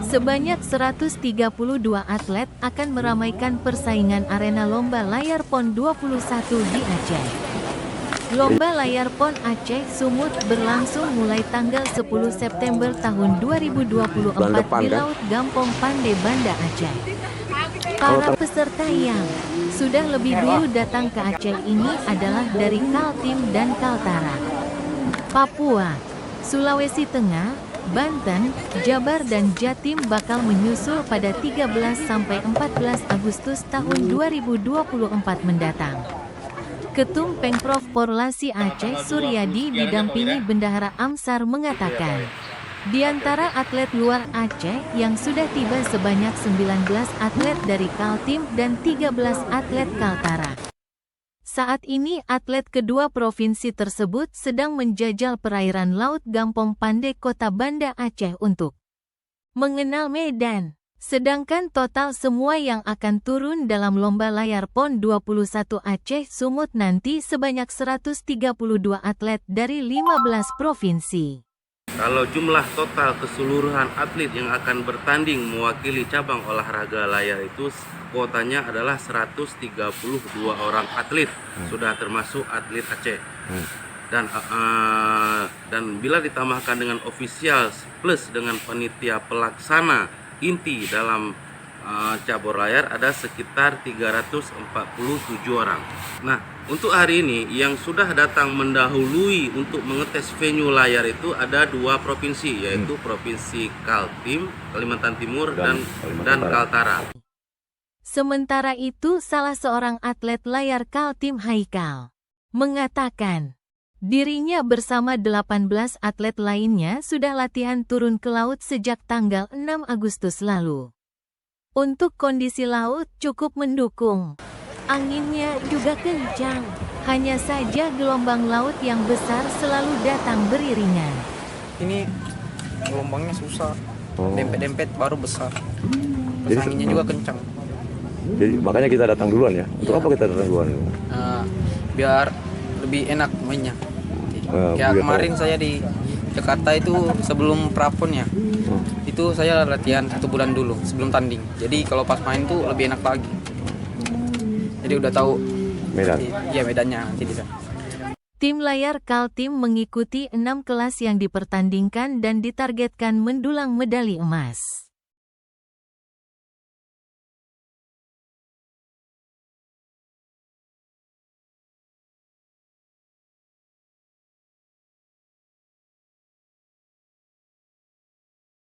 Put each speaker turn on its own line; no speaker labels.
Sebanyak 132 atlet akan meramaikan persaingan arena lomba layar PON 21 di Aceh. Lomba layar PON Aceh Sumut berlangsung mulai tanggal 10 September tahun 2024 di Laut Gampong Pandai Banda Aceh. Para peserta yang sudah lebih dulu datang ke Aceh ini adalah dari Kaltim dan Kaltara, Papua, Sulawesi Tengah, Banten, Jabar dan Jatim bakal menyusul pada 13–14 Agustus tahun 2024 mendatang. Ketum Pengprov Porlasi Aceh Suryadi didampingi Bendahara Amsar mengatakan, di antara atlet luar Aceh yang sudah tiba sebanyak 19 atlet dari Kaltim dan 13 atlet Kaltara. Saat ini atlet kedua provinsi tersebut sedang menjajal perairan Laut Gampong Pandai Kota Banda Aceh untuk mengenal medan. Sedangkan total semua yang akan turun dalam lomba layar PON 21 Aceh Sumut nanti sebanyak 132 atlet dari 15 provinsi.
Kalau jumlah total keseluruhan atlet yang akan bertanding mewakili cabang olahraga layar itu kuotanya adalah 132 orang atlet, sudah termasuk atlet Aceh. Dan bila ditambahkan dengan official plus dengan panitia pelaksana inti dalam cabur layar ada sekitar 347 orang. Nah, untuk hari ini yang sudah datang mendahului untuk mengetes venue layar itu ada 2 provinsi, yaitu Provinsi Kaltim, Kalimantan Timur dan Kaltara.
Sementara itu salah seorang atlet layar Kaltim Haikal mengatakan, dirinya bersama 18 atlet lainnya sudah latihan turun ke laut sejak tanggal 6 Agustus lalu. Untuk kondisi laut cukup mendukung. Anginnya juga kencang. Hanya saja gelombang laut yang besar selalu datang beriringan.
Ini gelombangnya susah. Dempet-dempet baru besar. Terus anginnya juga kencang.
Jadi makanya kita datang duluan ya. Untuk apa kita datang duluan?
Biar lebih enak mainnya. Kayak kemarin saya di Jakarta itu sebelum prapon ya, itu saya latihan 1 bulan dulu sebelum tanding. Jadi kalau pas main tuh lebih enak lagi. Jadi udah tahu
medan.
Iya medannya nanti di sana.
Tim layar Kaltim mengikuti 6 kelas yang dipertandingkan dan ditargetkan mendulang medali emas.